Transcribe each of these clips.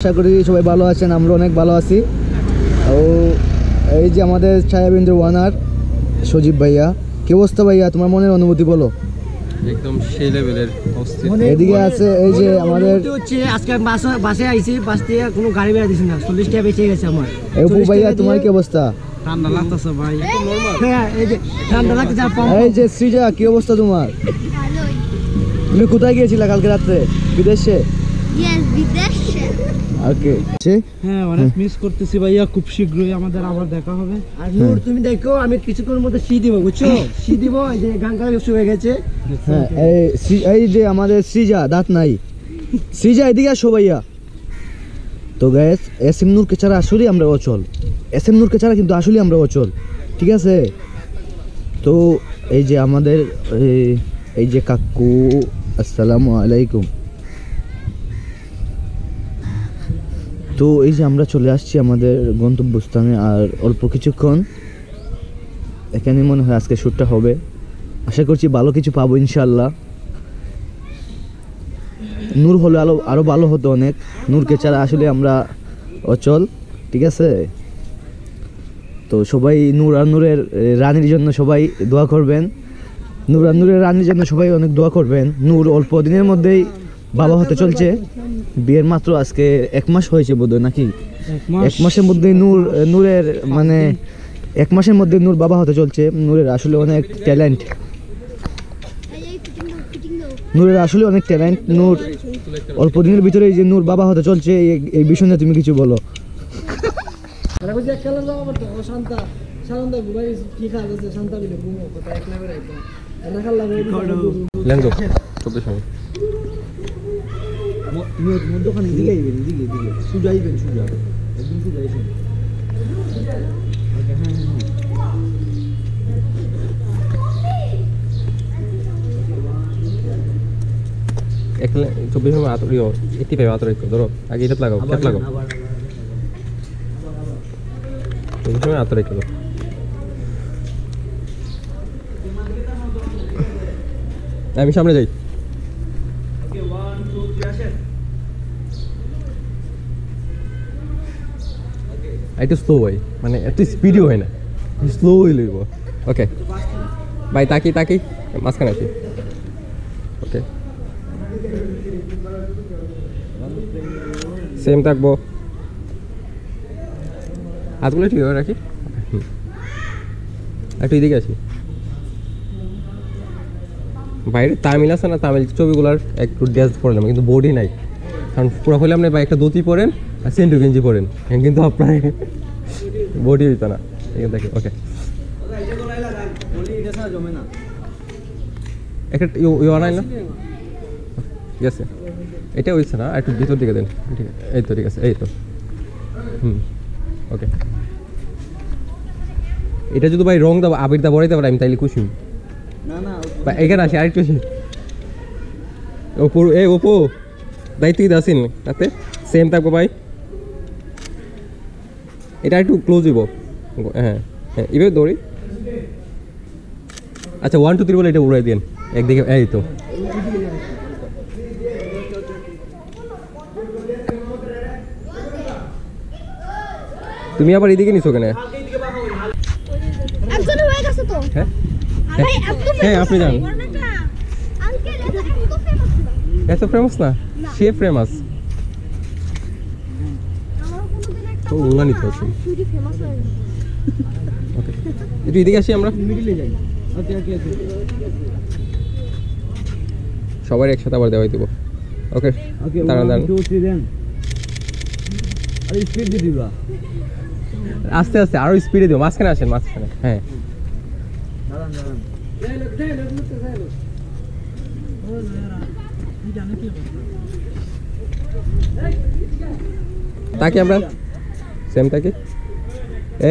আশা করি সবাই ভালো আছেন, আমরা অনেক ভালো আছি। ও এই যে আমাদের ছায়াবিন্দুর ওয়ানার সজীব ভাইয়া, কি অবস্থা ভাইয়া? তোমার মনের অনুভূতি বলো। একদম সেই লেভেলের অস্থির। এদিকে আছে এই যে আমাদের হচ্ছে আজকে বাসে আইছি, বাস দিয়ে কোনো গাড়ি বেড়া দিছি না, 40 টাকা বেঁচে গেছে আমার। অপু ভাইয়া তোমার কি অবস্থা? ঠান্ডা লাগতেছে ভাই, হ্যাঁ এই যে ঠান্ডা লাগতেছে। এই যে সৃজা, কি অবস্থা তোমার? তুমি কোথায় গিয়েছিলা কালকে রাত্রে? বিদেশে? বিদেশে। ওকে, হ্যাঁ অনেক মিস করতেছি ভাইয়া, খুব শীঘ্রই আমাদের আবার দেখা হবে। আর নূর তুমি দেখো, আমি কিছুক্ষণের মধ্যে শি দিব, বুঝছো? শি দিব, এই যে গান গান শুরু হয়ে গেছে। হ্যাঁ এই যে আমাদের সৃজা, দাঁত নাই সৃজা, এদিকে আসো ভাইয়া। তো গ্যাস এসএম নূরকে ছাড়া আসলেই আমরা অচল, এসএম নূরকে ছাড়া কিন্তু আসলেই আমরা অচল, ঠিক আছে? তো এই যে আমাদের এই যে কাকু, আসসালামু আলাইকুম। তো এই যে আমরা চলে আসছি আমাদের গন্তব্যস্থানে, আর অল্প কিছুক্ষণ এখানে মনে হয় আজকে শ্যুটটা হবে। আশা করছি ভালো কিছু পাবো ইনশাল্লাহ। নূর হলে আরও ভালো হতো অনেক, নূরকে ছাড়া আসলে আমরা অচল, ঠিক আছে? তো সবাই নূর আর নূরের রানীর জন্য সবাই দোয়া করবেন, নূর আর নূরের রানীর জন্য সবাই অনেক দোয়া করবেন। নূর অল্প দিনের মধ্যেই বাবা হতে চলছে, বিয়ের মাত্র আজকে 1 মাস হয়েছে বোধহয়, নাকি 1 মাসের মধ্যে নূরের মানে 1 মাসের মধ্যে নূর বাবা হতে চলছে। নূরের আসলে অনেক ট্যালেন্ট, নূরের আসলে অনেক ট্যালেন্ট। নূর অল্প দিনের ভিতরেই যে নূর বাবা হতে চলছে, এই বিষয় নিয়ে তুমি কিছু বলো। চব্বিশ সময় আতরিও একটি পাইবে আতর ধরো আগে এটা লাগাও, ক্যাপ লাগাও, চব্বিশ সময় আতর রেখে দাও। আমি সামনে যাই। একটু স্লো ভাই, মানে এত স্পিডও হয় না, স্লো হয়ে লইব। ওকে ভাই, তাকি তাকি মাঝখানে আছি। ওকে সেম থাকবো, হাতগুলো ঠিক করে রাখি। একটু এদিকে আসি, বাইরে তামিল আছে না, তামিল ছবিগুলার একটু ড্রেস পরলাম কিন্তু বডি নাই, কারণ পুরো হলে আপনি বা একটা ধুতি পরেন আর সেন্টু গেঞ্জি পরেন, কিন্তু আপনার বডি হইতো না। দেখি ওকে, একটা ইউ আনাই না, ঠিক আছে? এটা হয়েছে না, একটু ভিতর দিকে দেন, ঠিক আছে? এই তো ঠিক আছে, এই তো ওকে। এটা যদি ভাই রং দাও, আবির দা বড়াইতে পারে, আমি তাইলে খুশি। না এখানে আসি আরেকটু ওপো, ওপো দায়িত্ব কি আসেন তাতে সেম থাকবো ভাই। এটা একটু ক্লোজ দিব, হ্যাঁ হ্যাঁ এবার দৌড়ি। আচ্ছা 1 2 3 বলে এটা উড়াই দিন একদিকে, এই তো। তুমি আবার এদিকে নিছো কেন? হ্যাঁ হ্যাঁ আপনি জান, এত ফেমাস না, সে ফেমাস তো ওলা নিতে হচ্ছে। ওকে একটু এদিকে আসি, আমরা সবাই একসাথে আবার দেওয়াই দেবো। ওকে দাঁড়ান দাঁড়ান, আস্তে আস্তে আরো স্পিডে দিও, মাঝখানে আসেন, মাঝখানে। হ্যাঁ তাকে আমরা সেম তাকে,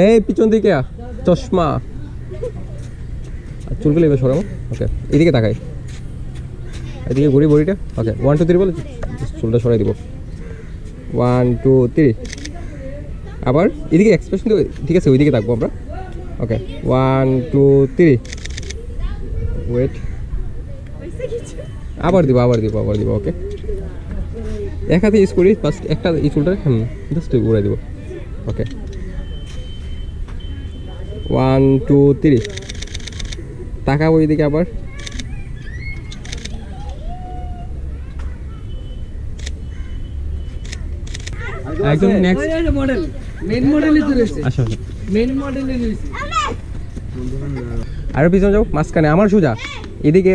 এই পিছন দিকে চশমা চুলগুলো এবার সরাবো। ওকে এদিকে তাকাই, এদিকে ঘুরি বড়িটা। ওকে 1 2 3 বলে চুলটা সরাই দিব। 1 2 3 আবার এদিকে এক্সপ্রেশন দেবো, ঠিক আছে? ওইদিকে থাকবো আমরা। ওকে 1 2 3 ওয়েট, আবার দিব। ওকে এক হাতে ইউজ করি ফার্স্ট একটা এই চুলটা জাস্ট ঘুরাই দেবো ওকে 1 2 3 তাকাবো এইদিকে আবার একদম নেক্সট মডেল মেইন মডেলই তো রয়েছে আচ্ছা মেইন মডেলই রয়েছে আরো পিছনে যাও মাঝখানে আমার সোজা এদিকে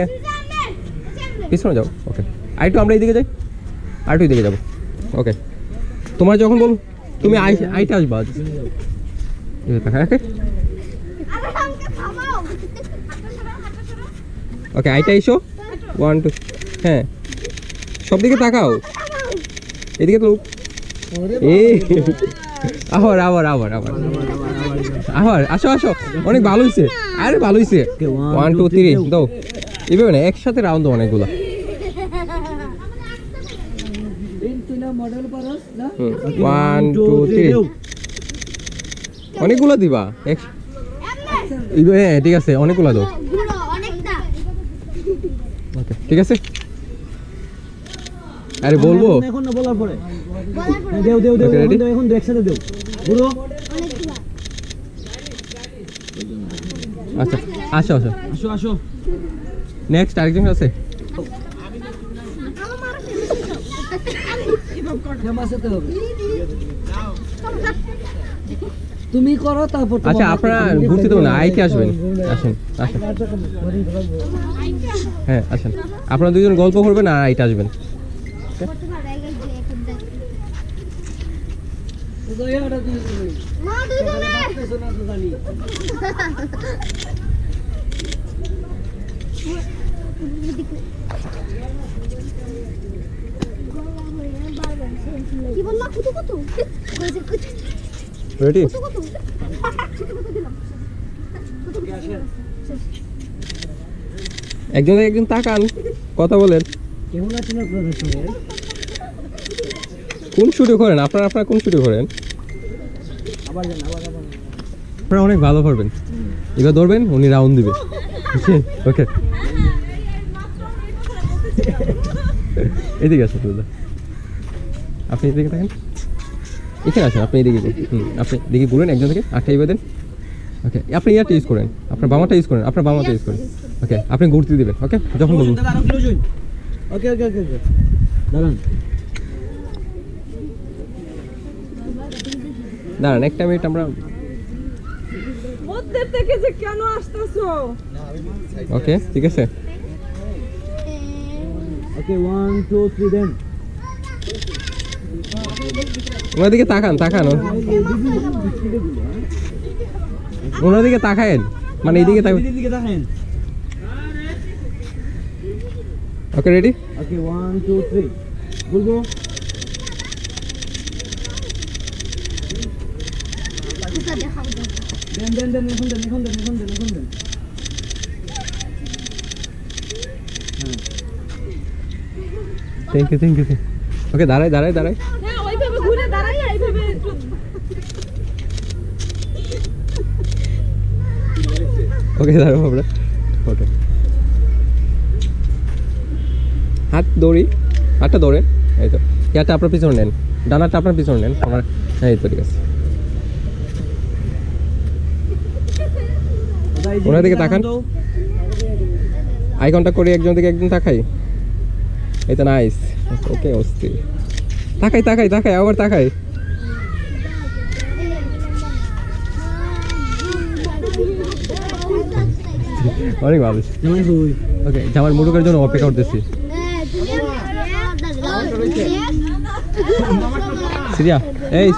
পিছনে যাও ওকে আরেকটু আমরা এইদিকে যাই আরেকটু এদিকে যাবো ওকে তোমার যখন বল তুমি আইটা আসবা ওকে আইটা এসো 1 2 হ্যাঁ সব দিকে তাকাও এদিকে তো এই আবার আবার আবার আবার আবার আসো আসো অনেক ভালো হয়েছে আরে ভালো হয়েছে 1 2 3 দাও এইভাবে না একসাথে রাউন্ড দাও অনেকগুলো মডেল পারস না 1 2 3 অনেকগুলো দিবা হ্যাঁ ঠিক আছে অনেকগুলো দাও ঘুরো অনেকটা ওকে ঠিক আছে আরে বলবো এখন না বলার পরে বলার পরে দেও দেও দেও Okay, ready? এখন একসাথে দেও পুরো অনেকগুলা আচ্ছা আসো আসো আসো আসো নেক্সট আরেকজন আছে ফেমাসতে হবে তুমি করো তারপর আচ্ছা আপনারা ঘুরতে দেবো না আইকে আসবেন আসেন আসেন হ্যাঁ আসেন আপনারা দুজন গল্প করবেন আর আইটা আসবেন করতে পারে এই যে এখন দেখ মা দুজনে কি বললা কুতু কুতু কইছে কুতু রেডি কুতু কুতু দিলাম একজন একজন তাকান কথা বলেন কেমন আছেন আপনাদের সঙ্গে কোন শুরু করেন আপনারা আপনারা কোন শুরু করেন আবার যান আবার আবার আপনারা অনেক ভালো পারবেন এবার ধরবেন উনি রাউন্ড দিবে ওকে এদিকে আসেন দাদা আপনি এদিকে থাকেন এখানে আসেন আপনি এদিকে আপনি এদিকে বলুন একজন থেকে আটটা এবার দেন ওকে আপনি ইয়ারটা ইউজ করেন আপনার বামাটা ইউজ করেন আপনার বামাটা ইউজ করেন ওকে আপনি ঘুরতে দিবেন ওকে যখন বলুন দাদা আরো ক্লোজ হইন ওকে ওকে ওকে ওকে দাঁড়ান দাঁড়ান একটা মিনিট আমরা মধ্যে থেকে যে কেন আসতেছো ওকে ঠিক আছে ওকে 1 2 3 দেন ওনার দিকে তাকান তাকান ওনার দিকে তাকায়েন মানে এইদিকে তাকান দিকে দেখেন ওকে রেডি ওকে 1 2 3 বলবো কুতা দেখাও দেন দেন দেন এখন দেন এখন দেন এখন দেন এখন দেন থ্যাংক ইউ ওকে দাঁড়াই দাঁড়াই দাঁড়াই হ্যাঁ ওইভাবে ঘুরে দাঁড়াই এইভাবে একটু ওকে দাঁড়াবো আমরা ওকে হাত দড়ি হাতটা ধরে এই তো ইয়ারটা আপনার পিছনে নেন ডানাটা আপনার পিছনে নেন আমার হ্যাঁ এই তো ঠিক আছে ওনার দিকে তাকান আই কন্টাক্ট করি একজন দিকে একজন তাকাই এই তো নাইস ওকে অস্থির তাকাই তাকাই তাকাই আবার তাকাই অনেক ভালো ওকে জামার মুরুকের জন্য অপেক্ষা করতেছি সিরিয়া এই